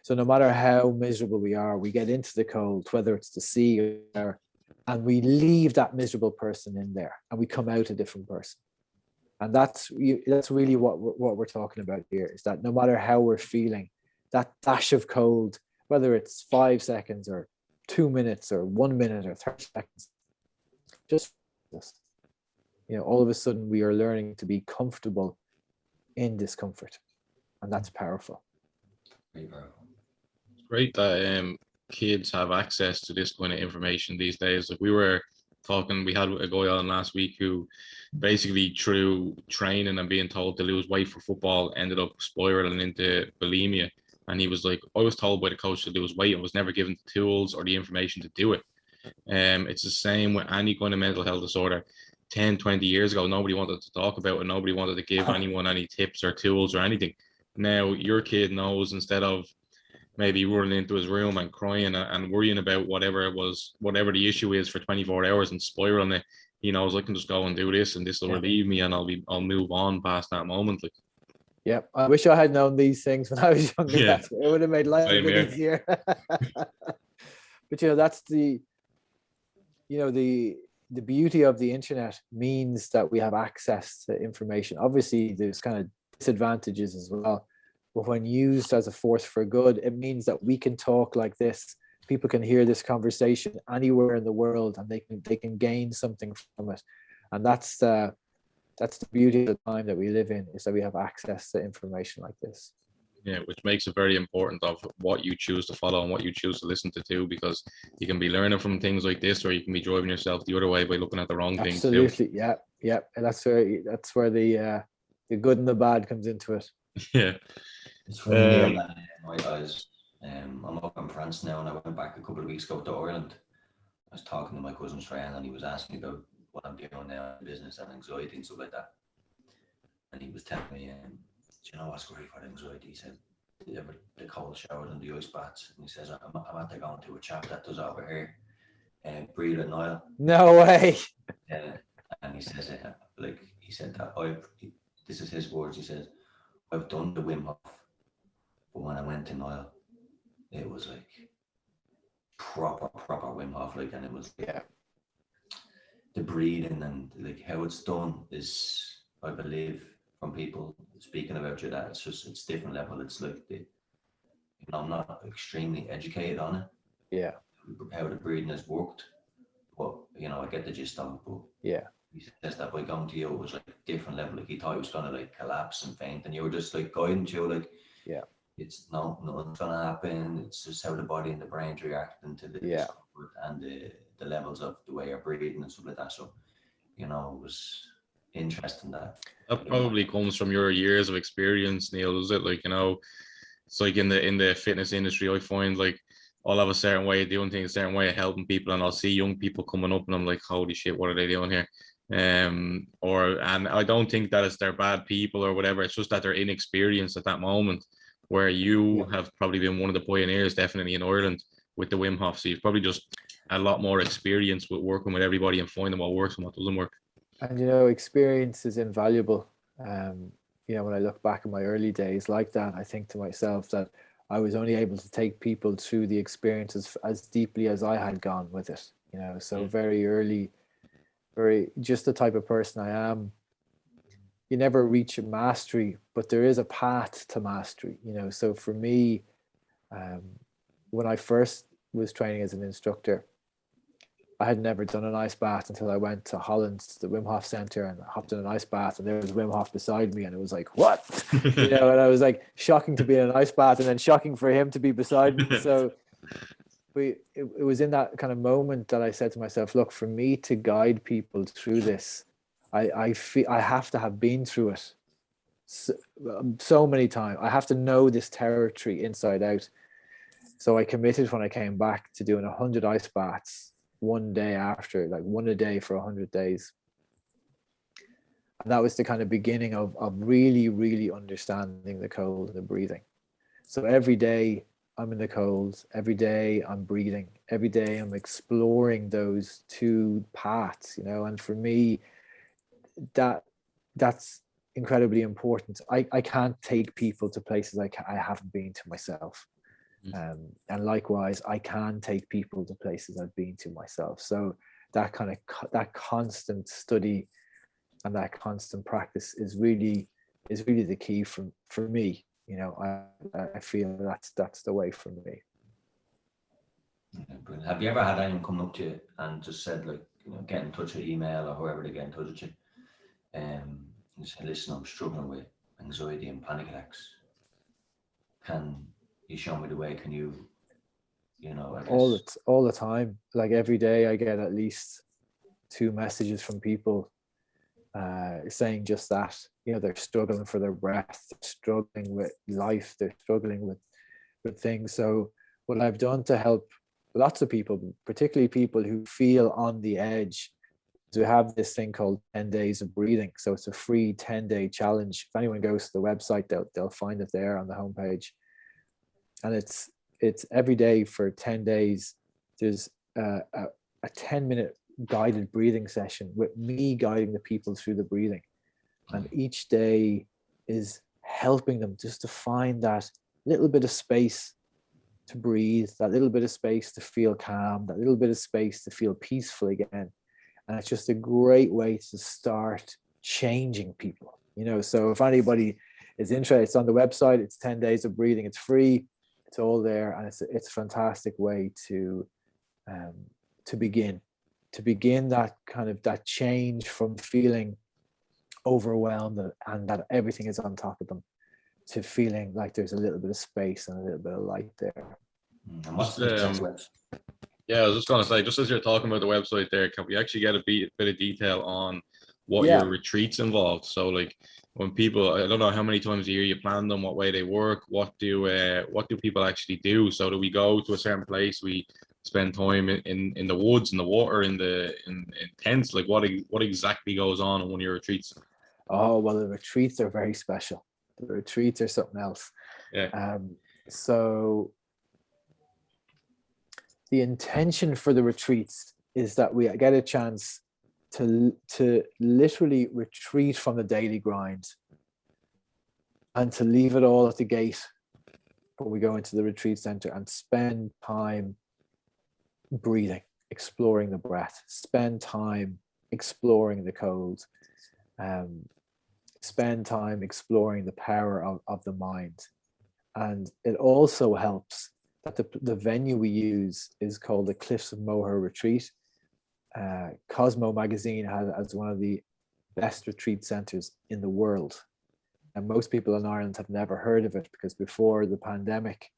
Speaker 3: So no matter how miserable we are, we get into the cold, whether it's the sea or, and we leave that miserable person in there, and we come out a different person. And that's really what we're talking about here, is that no matter how we're feeling, that dash of cold, whether it's 5 seconds or 2 minutes or 1 minute or 30 seconds, just, you know, all of a sudden we are learning to be comfortable in discomfort, and that's powerful.
Speaker 1: Very powerful.
Speaker 2: It's great that kids have access to this kind of information these days. Like we were talking, we had a guy on last week who basically through training and being told to lose weight for football ended up spiraling into bulimia. And he was like, I was told by the coach to lose weight and was never given the tools or the information to do it. It's the same with any kind of mental health disorder. 10, 20 years ago, nobody wanted to talk about it. Nobody wanted to give anyone any tips or tools or anything. Now your kid knows, instead of maybe running into his room and crying and worrying about whatever it was, whatever the issue is for 24 hours and spiraling it, he knows I can just go and do this and this will relieve me and I'll move on past that moment. Like,
Speaker 3: yeah, I wish I had known these things when I was younger.
Speaker 2: Yeah.
Speaker 3: It would have made life a bit easier. But you know, that's the beauty of the internet means that we have access to information. Obviously, there's kind of disadvantages as well, but when used as a force for good, it means that we can talk like this. People can hear this conversation anywhere in the world, and they can gain something from it. And that's the beauty of the time that we live in, is that we have access to information like this.
Speaker 2: Yeah, which makes it very important of what you choose to follow and what you choose to listen to too, because you can be learning from things like this, or you can be driving yourself the other way by looking at the wrong things too.
Speaker 3: Absolutely, yeah. And that's where the good and the bad comes into it.
Speaker 2: Yeah.
Speaker 1: It's funny that my guys. I'm up in France now, and I went back a couple of weeks ago to Ireland. I was talking to my cousin Shreyan, and he was asking me about what I'm doing now in business and anxiety and stuff like that. And he was telling me, do you know what's great for anxiety? He said, the cold showers and the ice baths. And he says, I'm at going to a chap that does it over here, and breathe at Niall.
Speaker 3: No way.
Speaker 1: And he says, he said that this is his words. He says, I've done the Wim Hof, but when I went to Niall, it was like proper Wim Hof, like, and it was the breathing and like how it's done is, I believe, from people speaking about you, that it's different level. It's like I'm not extremely educated on it. How the breathing has worked, but I get the gist of it. But he says that by going to you, it was like a different level. Like he thought he was gonna like collapse and faint, and you were just like guiding you, like it's nothing's gonna happen. It's just how the body and the brain's reacting to the discomfort and the levels of the way you're breathing and stuff like that. So it was interesting that
Speaker 2: probably comes from your years of experience, Neil. Is it like, it's like in the fitness industry, I find like I'll have a certain way of doing things, a certain way of helping people, and I'll see young people coming up and I'm like, holy shit, what are they doing here? And I don't think that it's they're bad people or whatever. It's just that they're inexperienced at that moment, where you have probably been one of the pioneers, definitely in Ireland, with the Wim Hof. So you've probably just a lot more experience with working with everybody and finding what works and what doesn't work. And
Speaker 3: experience is invaluable. When I look back at my early days like that, I think to myself that I was only able to take people through the experiences as deeply as I had gone with it. So very early, just the type of person I am. You never reach a mastery, but there is a path to mastery. So for me, when I first was training as an instructor, I had never done an ice bath until I went to Holland, to the Wim Hof Center, and I hopped in an ice bath, and there was Wim Hof beside me, and it was like, what? You know, and I was like, shocking to be in an ice bath, and then shocking for him to be beside me. So it was in that kind of moment that I said to myself, look, for me to guide people through this, I feel I have to have been through it so many times. I have to know this territory inside out. So I committed when I came back to doing 100 ice baths one day after, like one a day for 100 days. And that was the kind of beginning of really, really understanding the cold and the breathing. So every day I'm in the cold, every day I'm breathing, every day I'm exploring those two paths, you know. And for me, that's incredibly important. I can't take people to places I haven't been to myself. And likewise, I can take people to places I've been to myself. So that kind of that constant study and that constant practice is really the key for me. You know, I feel that's the way for me.
Speaker 1: Have you ever had anyone come up to you and just said, like, you know, get in touch with email or whoever they get in touch with you, and say, listen, I'm struggling with anxiety and panic attacks. Can you show me the way? Can you, you know, I guess
Speaker 3: all the time, like every day I get at least 2 messages from people saying just that. You know, they're struggling for their breath, they're struggling with life, they're struggling with things. So what I've done to help lots of people, particularly people who feel on the edge, is we have this thing called 10 days of breathing. So it's a free 10-day challenge. If anyone goes to the website, they'll find it there on the homepage. And it's every day for 10 days. There's a 10-minute guided breathing session with me guiding the people through the breathing. And each day is helping them just to find that little bit of space to breathe, that little bit of space to feel calm, that little bit of space to feel peaceful again. And it's just a great way to start changing people, you know. So if anybody is interested, it's on the website. It's 10 days of breathing. It's free. It's all there, and it's a fantastic way to begin that kind of that change from feeling overwhelmed and that everything is on top of them to feeling like there's a little bit of space and a little bit of light there.
Speaker 1: And what's the website?
Speaker 2: Yeah, I was just going to say, just as you're talking about the website there, can we actually get a bit of detail on what your retreats involved? So like when people, I don't know how many times a year you plan them, what way they work, what do people actually do? So do we go to a certain place, we spend time in the woods, in the water, in tents? Like what exactly goes on in one of your retreats?
Speaker 3: Oh, well, the retreats are very special. The retreats are something else.
Speaker 2: Yeah.
Speaker 3: So the intention for the retreats is that we get a chance to literally retreat from the daily grind and to leave it all at the gate when we go into the retreat center and spend time breathing, exploring the breath, spend time exploring the cold, spend time exploring the power of the mind. And it also helps that the venue we use is called the Cliffs of Moher Retreat. Cosmo magazine has as one of the best retreat centers in the world. And most people in Ireland have never heard of it because before the pandemic,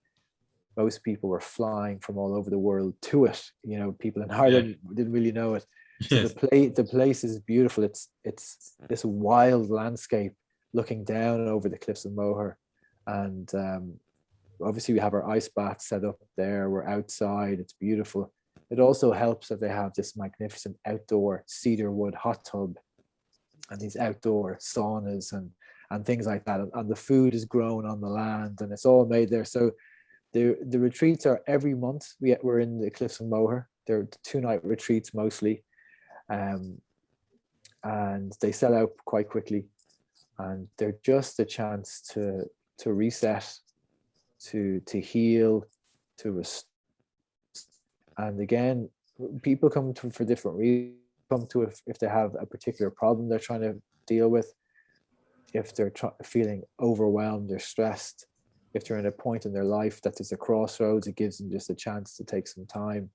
Speaker 3: most people were flying from all over the world to it. You know, people in Ireland didn't really know it. So
Speaker 2: Yes.
Speaker 3: the place is beautiful. It's this wild landscape looking down over the Cliffs of Moher. And obviously we have our ice bath set up there. We're outside. It's beautiful. It also helps that they have this magnificent outdoor cedar wood hot tub and these outdoor saunas and things like that. And the food is grown on the land and it's all made there. So the retreats are every month. We're in the Cliffs of Moher. They're 2-night retreats mostly. And they sell out quite quickly. And they're just a chance to reset, to heal, to restore. And again, people come to for different reasons. Come to if they have a particular problem they're trying to deal with, if they're feeling overwhelmed or stressed, if they're in a point in their life that there's a crossroads, it gives them just a chance to take some time.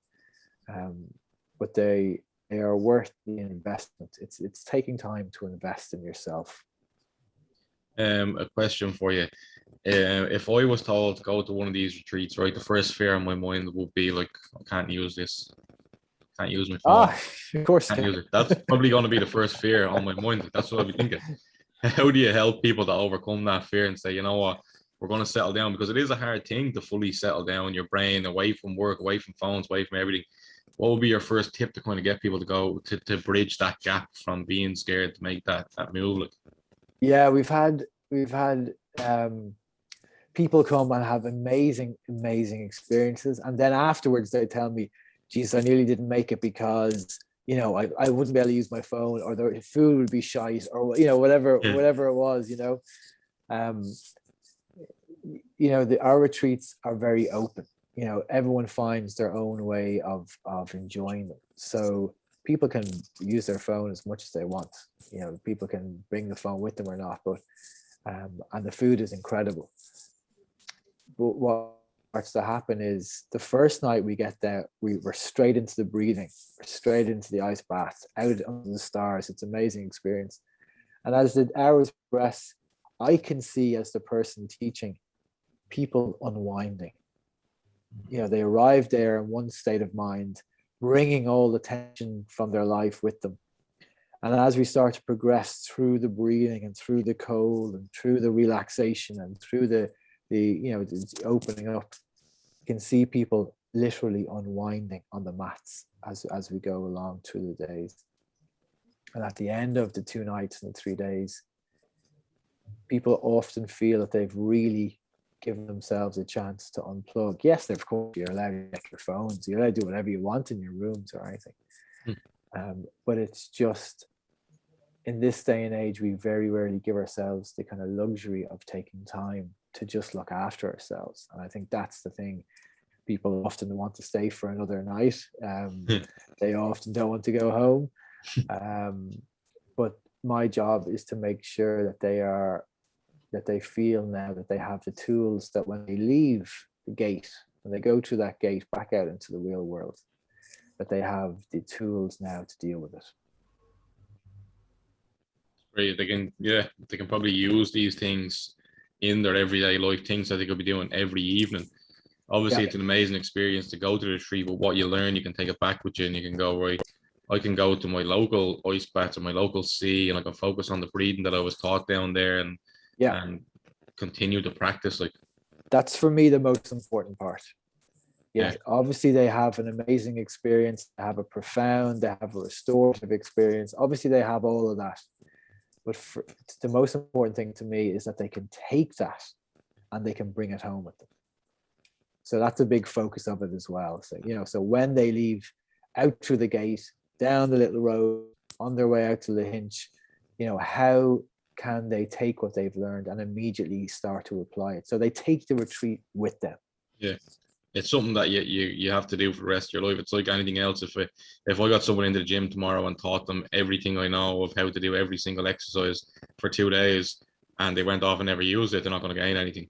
Speaker 3: but they are worth the investment. It's taking time to invest in yourself.
Speaker 2: A question for you. If I was told to go to one of these retreats, right, the first fear in my mind would be like, I can't use this, can't use my phone,
Speaker 3: Of course.
Speaker 2: can't use it. That's probably going to be the first fear on my mind. That's what I'd be thinking. How do you help people to overcome that fear and say, you know what, we're going to settle down? Because it is a hard thing to fully settle down your brain away from work, away from phones, away from everything. What would be your first tip to kind of get people to go to bridge that gap from being scared to make that move? Like,
Speaker 3: yeah, we've had people come and have amazing experiences, and then afterwards they tell me, geez, I nearly didn't make it because, you know, I wouldn't be able to use my phone, or the food would be shite, or, you know, whatever it was, you know. You know, our retreats are very open. You know, everyone finds their own way of enjoying them. So people can use their phone as much as they want. You know, people can bring the phone with them or not, but and the food is incredible. But what starts to happen is the first night we get there, we're straight into the breathing, we're straight into the ice bath, out under the stars. It's an amazing experience. And as the hours progress, I can see, as the person teaching, people unwinding. You know, they arrive there in one state of mind, bringing all the tension from their life with them. And as we start to progress through the breathing and through the cold and through the relaxation and through the you know, the opening up, you can see people literally unwinding on the mats as we go along through the days. And at the end of the 2 nights and the 3 days, people often feel that they've really given themselves a chance to unplug. Yes, of course, you're allowed to check your phones, you're allowed to do whatever you want in your rooms or anything. But it's just, in this day and age, we very rarely give ourselves the kind of luxury of taking time to just look after ourselves. And I think that's the thing. People often want to stay for another night. They often don't want to go home. But my job is to make sure that they feel now that they have the tools, that when they leave the gate, when they go through that gate back out into the real world, that they have the tools now to deal with it.
Speaker 2: great. They can probably use these things in their everyday life, things that they could be doing every evening. Obviously, It's an amazing experience to go to the retreat, but what you learn, you can take it back with you, and you can go, right, I can go to my local ice baths or my local sea, and I can focus on the breathing that I was taught down there, and continue to practice. Like,
Speaker 3: that's for me the most important part. Yes, obviously they have an amazing experience, they have a restorative experience. Obviously they have all of that. But the most important thing to me is that they can take that and they can bring it home with them. So that's a big focus of it as well. So, you know, so when they leave out through the gate, down the little road, on their way out to the hinge, you know, how can they take what they've learned and immediately start to apply it? So they take the retreat with them.
Speaker 2: Yeah. It's something that you have to do for the rest of your life. It's like anything else. If I got someone into the gym tomorrow and taught them everything I know of how to do every single exercise for 2 days, and they went off and never used it, they're not going to gain anything.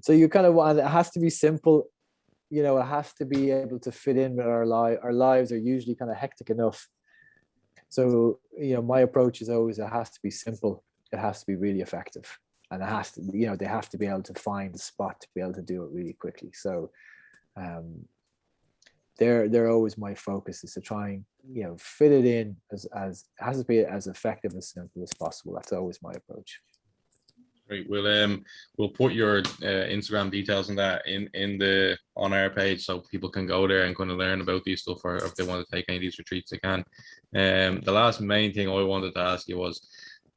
Speaker 3: So you kind of want, it has to be simple. You know, it has to be able to fit in with our life. Our lives are usually kind of hectic enough. So, you know, my approach is always, it has to be simple. It has to be really effective. And it has to, you know, they have to be able to find a spot to be able to do it really quickly. So they're always my focus, is to try and, you know, fit it in as it has to be as effective and simple as possible. That's always my approach.
Speaker 2: Great. We'll put your Instagram details on that on our page, so people can go there and kind of learn about these stuff, or if they want to take any of these retreats, they can. The last main thing I wanted to ask you was,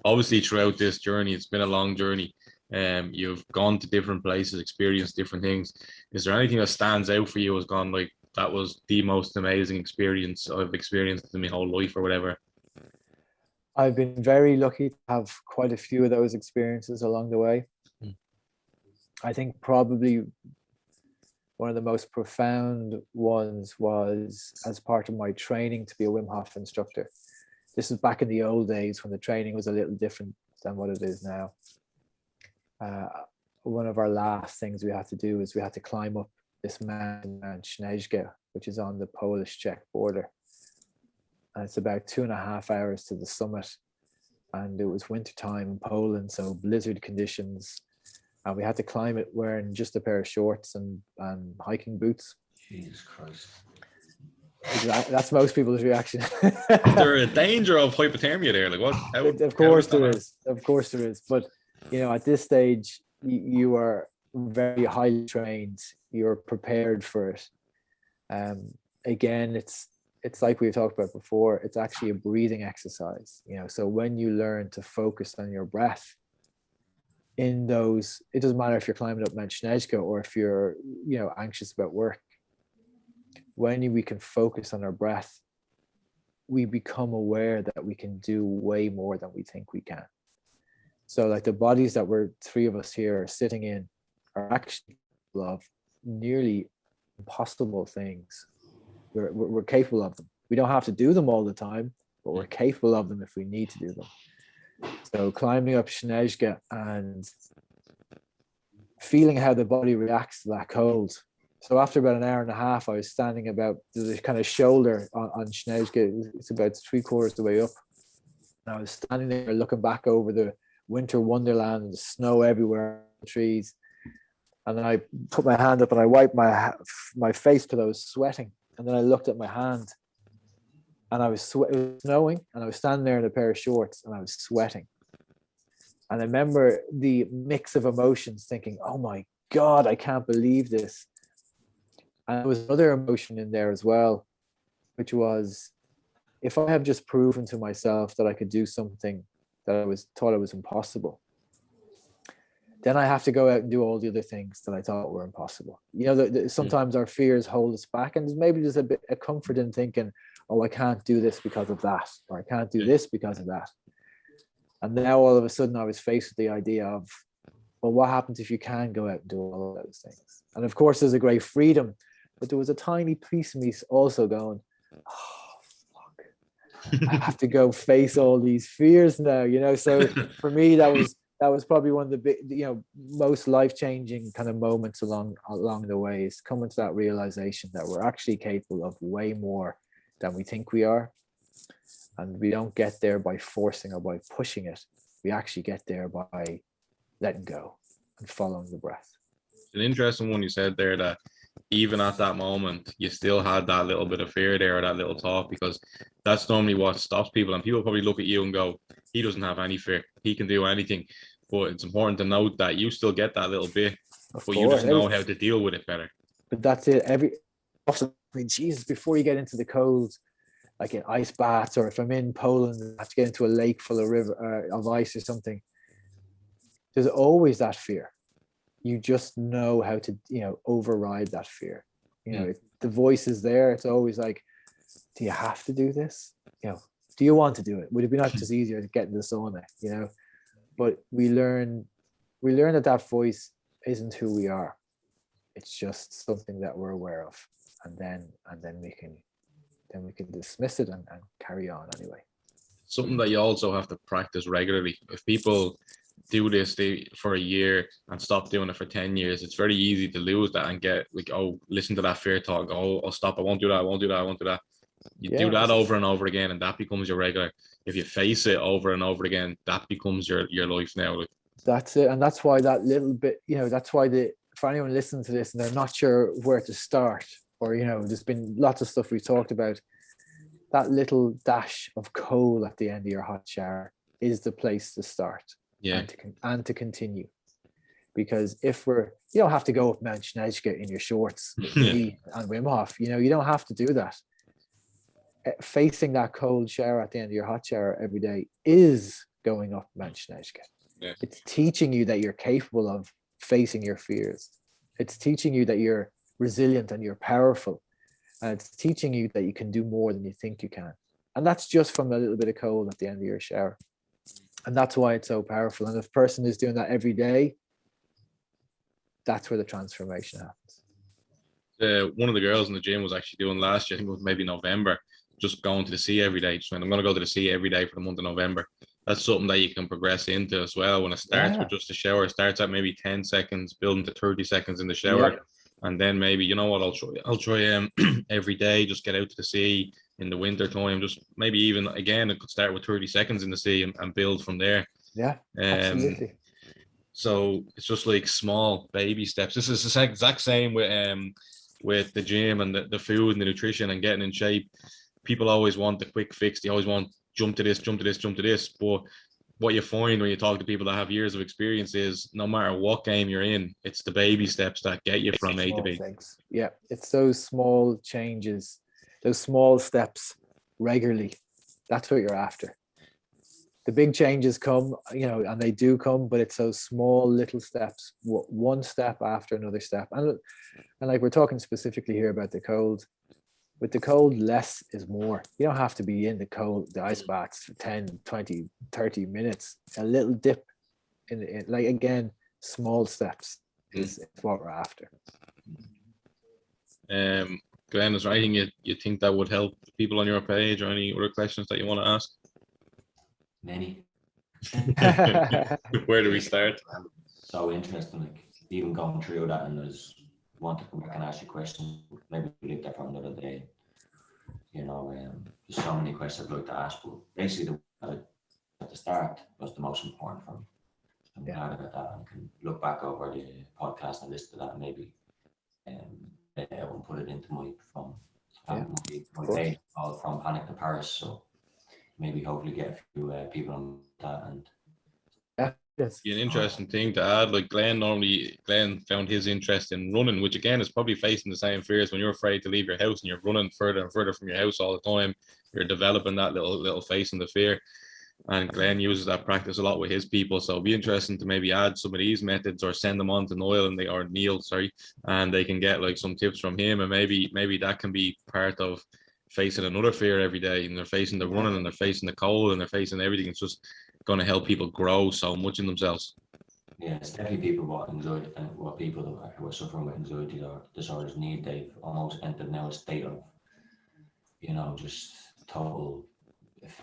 Speaker 2: obviously throughout this journey, it's been a long journey. You've gone to different places, experienced different things. Is there anything that stands out for you as gone, like, that was the most amazing experience I've experienced in my whole life, or whatever?
Speaker 3: I've been very lucky to have quite a few of those experiences along the way. I think probably one of the most profound ones was as part of my training to be a Wim Hof instructor. This was back in the old days when the training was a little different than what it is now. One of our last things we had to do is we had to climb up this mountain, Mount Śnieżka, which is on the Polish-Czech border. And it's about 2.5 hours to the summit. And it was wintertime in Poland, so blizzard conditions. And we had to climb it wearing just a pair of shorts and hiking boots.
Speaker 1: Jesus Christ.
Speaker 3: That's most people's reaction.
Speaker 2: Is there a danger of hypothermia there? Like what?
Speaker 3: Of course there is. Of course there is. But you know, at this stage, you are very highly trained. You're prepared for it. Again, it's like we talked about before. It's actually a breathing exercise. You know, so when you learn to focus on your breath, in those, it doesn't matter if you're climbing up Mount Śnieżka or if you're, you know, anxious about work. When we can focus on our breath, we become aware that we can do way more than we think we can. So like the bodies that we're three of us here are sitting in are actually capable of nearly impossible things. We're capable of them. We don't have to do them all the time, but we're capable of them if we need to do them. So climbing up Śnieżka and feeling how the body reacts to that cold. So after about 1.5 hours, I was standing about the kind of shoulder on Śnieżka. It's about 3/4 of the way up. And I was standing there looking back over the winter wonderland and the snow everywhere, the trees. And then I put my hand up and I wiped my face because I was sweating. And then I looked at my hand and it was snowing, and I was standing there in a pair of shorts and I was sweating. And I remember the mix of emotions thinking, oh my God, I can't believe this. And there was another emotion in there as well, which was, if I have just proven to myself that I could do something that I thought it was impossible, then I have to go out and do all the other things that I thought were impossible. You know, sometimes our fears hold us back, and maybe there's a bit of comfort in thinking, oh, I can't do this because of that, or I can't do this because of that. And now all of a sudden I was faced with the idea of, well, what happens if you can go out and do all of those things? And of course, there's a great freedom, but there was a tiny piece of me also going, oh, fuck, I have to go face all these fears now, you know? So for me, that was probably one of the big, you know, most life-changing kind of moments along the way, is coming to that realization that we're actually capable of way more than we think we are. And we don't get there by forcing or by pushing it. We actually get there by letting go and following the breath.
Speaker 2: An interesting one you said there, that even at that moment, you still had that little bit of fear there, or that little thought, because that's normally what stops people. And people probably look at you and go, he doesn't have any fear, he can do anything. But it's important to note that you still get that little bit, but you just know how to deal with it better.
Speaker 3: But that's it. Jesus, before you get into the cold, like in ice baths, or if I'm in Poland and I have to get into a lake full of ice or something, there's always that fear. You just know how to, you know, override that fear. You know, the voice is there. It's always like, do you have to do this? You know, do you want to do it? Would it be not just easier to get in the sauna? You know, but we learn that voice isn't who we are. It's just something that we're aware of, and then we can dismiss it and carry on anyway.
Speaker 2: Something that you also have to practice regularly. If people do this for a year and stop doing it for 10 years, it's very easy to lose that and get like, oh, listen to that fear talk, oh, I'll stop, I won't do that. You do that over and over again, and that becomes your regular. If you face it over and over again, that becomes your life now. Like,
Speaker 3: that's it. And that's why that little bit, you know, that's why for anyone listening to this and they're not sure where to start, or, you know, there's been lots of stuff we've talked about, that little dash of coal at the end of your hot shower is the place to start.
Speaker 2: Yeah.
Speaker 3: And to continue. Because you don't have to go up Mount Śnieżka in your shorts with me and Wim Hof, you know, you don't have to do that. Facing that cold shower at the end of your hot shower every day is going up Mount Śnieżka.
Speaker 2: Yeah.
Speaker 3: It's teaching you that you're capable of facing your fears. It's teaching you that you're resilient and you're powerful. And it's teaching you that you can do more than you think you can. And that's just from a little bit of cold at the end of your shower. And that's why it's so powerful. And if a person is doing that every day, that's where the transformation happens.
Speaker 2: One of the girls in the gym was actually doing last year, I think it was maybe November, just going to the sea every day. Just went, I'm going to go to the sea every day for the month of November. That's something that you can progress into as well. When it starts with just a shower, it starts at maybe 10 seconds, building to 30 seconds in the shower. And then maybe, you know what, I'll try every day, just get out to the sea in the winter time. Just maybe even again, it could start with 30 seconds in the sea and build from there.
Speaker 3: Yeah, absolutely.
Speaker 2: So it's just like small baby steps. This is the exact same with the gym and the food and the nutrition and getting in shape. People always want the quick fix. They always want jump to this, jump to this, jump to this. But what you find when you talk to people that have years of experience is no matter what game you're in, it's the baby steps that get you from A to B.
Speaker 3: Things. Yeah, it's those small changes, those small steps regularly. That's what you're after. The big changes come, you know, and they do come, but it's those small little steps, one step after another step. And like we're talking specifically here about the cold. With the cold, less is more. You don't have to be in the ice baths for 10, 20, 30 minutes. A little dip in like, again, small steps is what we're after.
Speaker 2: Glenn, is there anything you think that would help people on your page, or any other questions that you want to ask?
Speaker 1: Many.
Speaker 2: Where do we start?
Speaker 1: So interesting, like even going through that, and there's want to come back and ask you questions. Maybe we leave that for another day. You know, there's so many questions I'd like to ask, but basically at the start was the most important for me. I'm glad about that, and can look back over the podcast and listen to that, and maybe I will put it into my my page called From Panic to Paris. So maybe hopefully get a few people on that. And
Speaker 3: yes.
Speaker 2: An interesting thing to add, like Glenn found his interest in running, which again is probably facing the same fears when you're afraid to leave your house and you're running further and further from your house all the time. You're developing that little face in the fear. And Glenn uses that practice a lot with his people. So it'll be interesting to maybe add some of these methods or send them on to Niall and Neil, and they can get like some tips from him, and maybe that can be part of facing another fear every day. And they're facing the running, and they're facing the cold, and they're facing everything. It's just going to help people grow so much in themselves.
Speaker 1: Yeah, it's definitely people what people who are suffering with anxiety or disorders need. They've almost entered now a state of, you know, just total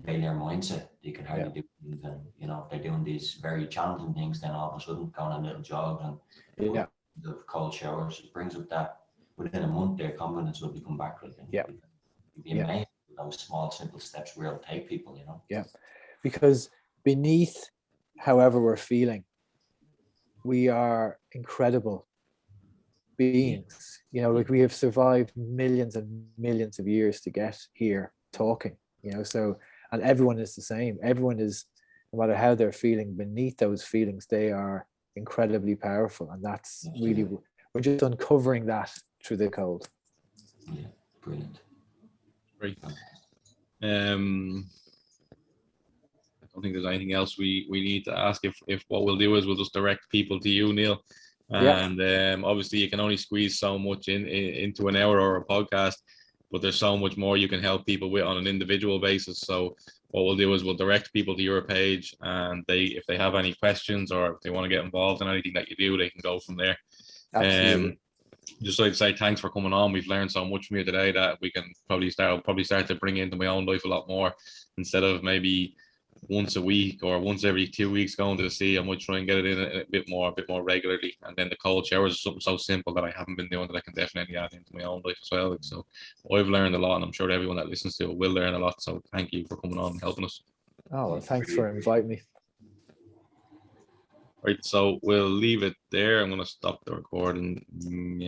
Speaker 1: failure mindset. You can hardly do things, and you know, if they're doing these very challenging things, then all of a sudden going on a little jog and the cold showers, it brings up that within a month their confidence will become back. Like, you'd be amazed with those small simple steps where it'll take people, you know.
Speaker 3: Yeah, because beneath however we're feeling, we are incredible beings. You know, like we have survived millions and millions of years to get here talking, you know, so, and everyone is the same. Everyone is, no matter how they're feeling, beneath those feelings, they are incredibly powerful. And that's really, we're just uncovering that through the cold.
Speaker 1: Yeah, brilliant.
Speaker 2: Great. I don't think there's anything else we need to ask. If what we'll do is we'll just direct people to you, Neil. And obviously you can only squeeze so much into an hour or a podcast, but there's so much more you can help people with on an individual basis. So what we'll do is we'll direct people to your page, and if they have any questions or if they want to get involved in anything that you do, they can go from there.
Speaker 3: Absolutely.
Speaker 2: Just like to say thanks for coming on. We've learned so much from you today that we can probably start to bring into my own life a lot more, instead of maybe once a week or once every 2 weeks going to the sea. I might try and get it in a bit more regularly. And then the cold showers is something so simple that I haven't been doing that I can definitely add into my own life as well. So I've learned a lot, and I'm sure everyone that listens to it will learn a lot. So thank you for coming on and helping us.
Speaker 3: Oh, well, thanks for inviting me.
Speaker 2: Right, so we'll leave it there. I'm going to stop the recording. Yeah.